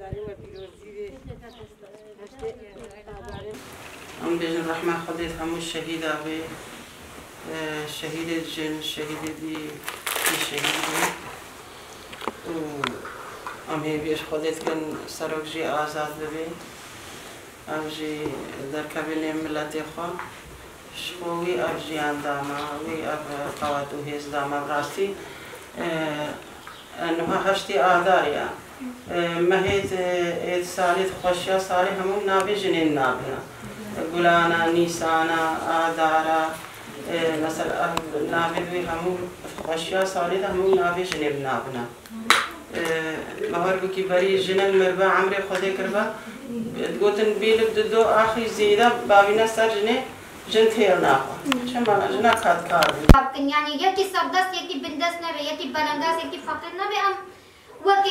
ام بجن رحمه خديت همو الشهيدة بي شهيد الجن شهيد دي الشهيد و ام هي بيش خديت كان سرق جي آزاد ببي ام جي در كابيني ملتي خوا شخوي اب جي انداما وي اب قواتو هيز داما براسي انه هشتي آذاريا ما هيت سالي خوشيا سالي همو نابي جنين نابنا قلانا نيسانا آذارا مثلا نابي بي همو خوشيا سالي همو نابي جنين نابنا مهار بكي بري جنن مربا عمري خودي كربا تقولن بيلب ددو آخي زيدا بابينا سر جني جنت هير ناقا شما جنا كاد كاردي يعني يكي سردس يكي بندس نبي يكي بلندس يكي فقر نبي ام وك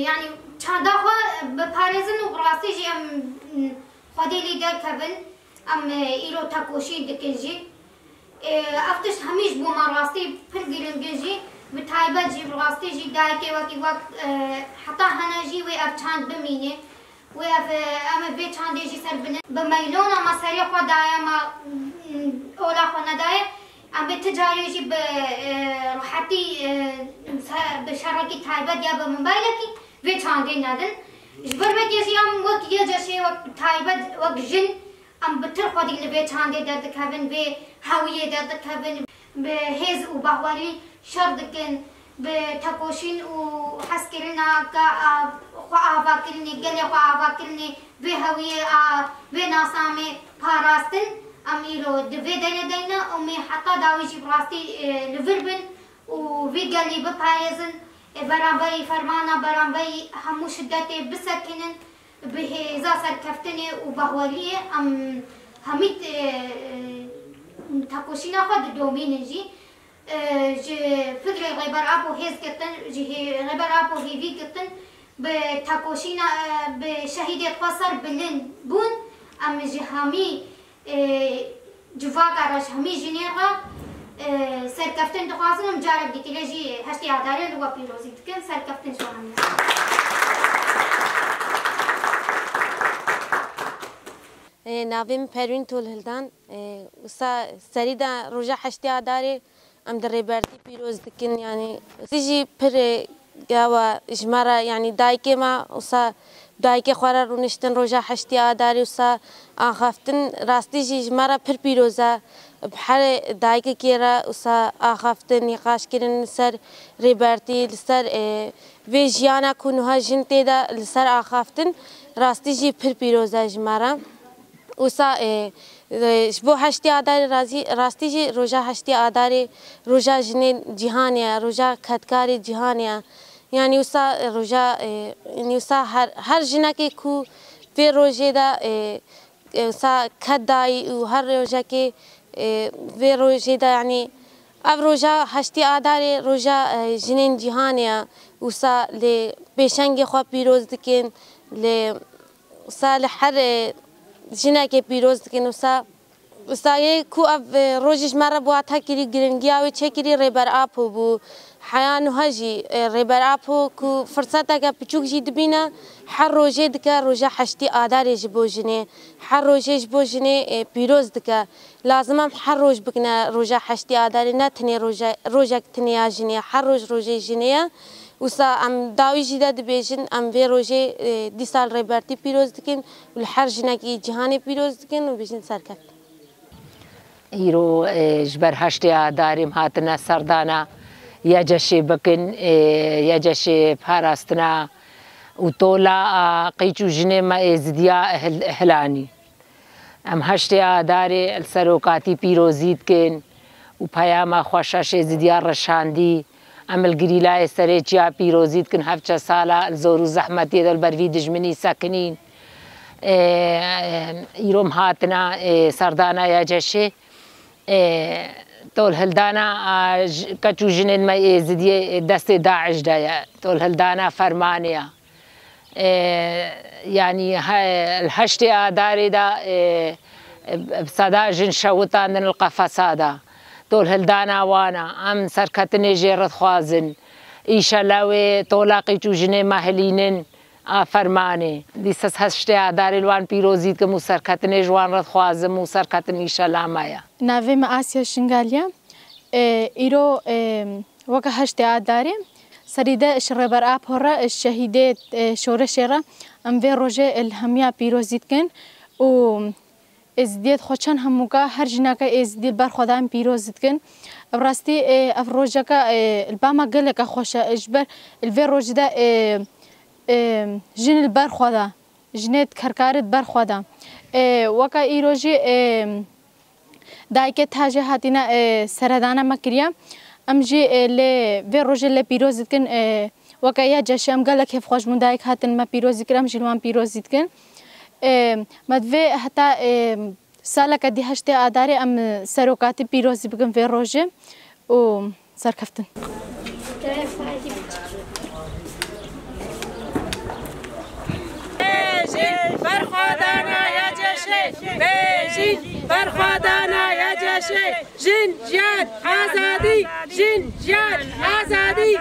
يعني چاندا خو بپارزن و راستی جی ام خودی لیدر کبن ام ایرو تاکوشی دکنجی افتش همیش بو ما راستی پر گیرنگجی بتایبه جی راستی جی دایکی وقت حتی هنجی و اف چاند بمینه و اف ام به چاندی جی سر بنه بمیلون اما سری خو دایا ما اولا خو ندایه ام به تجاری جی به راحتی بشرکی تایبه یا به موبایلکی و چاندی ندن جبر بکیشی ام وقت یه جشی وقت تایبه وقت جن ام بتر خودی لبه چاندی درد کبن به هویه درد کبن به هز و بحوالی شرط کن به تکوشین و حس کردن که خو آوا کردنی گله خو آوا کردنی به هویه به ناسامه پاراستن امیرو دوی دینا امی حتی داویجی براستی لوربن و وی گلی بپایزن برانبری فرمانا برانبری همو شدت بسکنن به هزا سرکفتنی و بحوالیه همید تکوشین خود دومین جی فکر غیبر آبو هیز کتن جی غیبر آبو هیوی کتن به تکوشین به شهیدیت خواستر بلند بون جی همی جواب کارش همی جنیرا سرکفتن دخوازم جارب دیگه جی هشتی عدالت و پیروزی کن سرکفتن شو همی ناویم پروین طول هلدان وسا سریدا روجا هشتی عدالت ام در ریبرتی پیروز دکن یعنی تیجی پر جوا اجمارا یعنی دایکی ما وسا دایکی خوارا رونشتن روجا هشتی عدالت وسا آخافتن راستی جی اجمارا پر پیروزا بحر دایکی کیرا وسا آخافتن نقاش کردن سر ریبرتی لسر ویجیانا کنوها جنتی دا لسر آخافتن راستی جی پر پیروزا اجمارا وسا شبو هشتی عدالت راستی جی روجا هشتی عدالت روجا جنین جهانیا روجا کدکاری جهانیا یعنی وسا روجا یعنی وسا هر جنا کی کو في روجه دا وسا کدای و هر روجا کی في روجه دا يعني اف روجا هشتی عدالت روجا جنین جهانیا وسا ل پیشنگ خو پیروز دکن ل وسا لحر جنا کی پیروز دکن وسا یه کو اف روجش مرا بوات ها کری گرنگیاوی چه کری ریبر آپو بو حیان هجی ریبر آپو کو فرصت اگه پچوک جی دبینا هر روجه دکه روجه هشتی عدالت جبو جنه هر روجه جبو جنه پیروز دکه لازم هر روج بکنه روجه هشتی عدالت نه تنی روجه تنیا جنه هر روجه جنه وسا ام داوی جدا دبیجن ام وی روجه دی سال ریبرتی پیروز دکن و هر جنه کی جهانی پیروز دکن و بیشتر سرکت ایرو جبر هشتی عدالت هاتنا سردانا یا جشی بکن یا جشی پاراستنا و تولا قیچو جنه ما ازدیا اهلانی ام هشتی عدالت السروکاتی پیروزید کن و پیام خوشش ازدیا رشاندی عمل گریلای سری چیا پیروزید کن هفت ساله زور و زحمتی دل بروی دجمنی سکنین ایروم هاتنا سردانا یا جشی طول هلدانا كتو جنين ما زدي دست داعش دايا طول هلدانا فرمانيا يعني الهشتي عدالت دا بصدا جن شوطان القفصادا طول هلدانا وانا ام سركتني جيرت خوازن ایشالاوی طولاقی چو جنه مهلینن فرمانه دیسس هشته آداری لوان پیروزید که مسرکتن جوان رد خوازم مسرکتن ایشالا مایا. نویم آسیا شنگالیا ایرو وقت هشته آداری سریده شربر آب هره الشهیده شورشیره ام وی روزه الهمیا پیروزید کن و ازدیت خوشن هموگا هر جناکه ازدیت بر خودم پیروزید کن براستی افروجه که الباما گله که خوشه اجبر الوی روزه ده جن البر خدا جنت کرکارت بر خدا وقت ایروجی دایکه تاجه هاتینا سردانه مکریا امجی ل وی روزه ل پیروزید کن وقت یا جشم گله که خوش من دایک هاتن ما پیروزی کرم جلوان پیروزید کن مدوی حتی سالا کدی هشته آداری ام سروکاتی پیروزی بگم وی روزه و سرکفتن. برخوادانا یا جشه بیجین برخوادانا یا جشه جن جان آزادی جن جان آزادی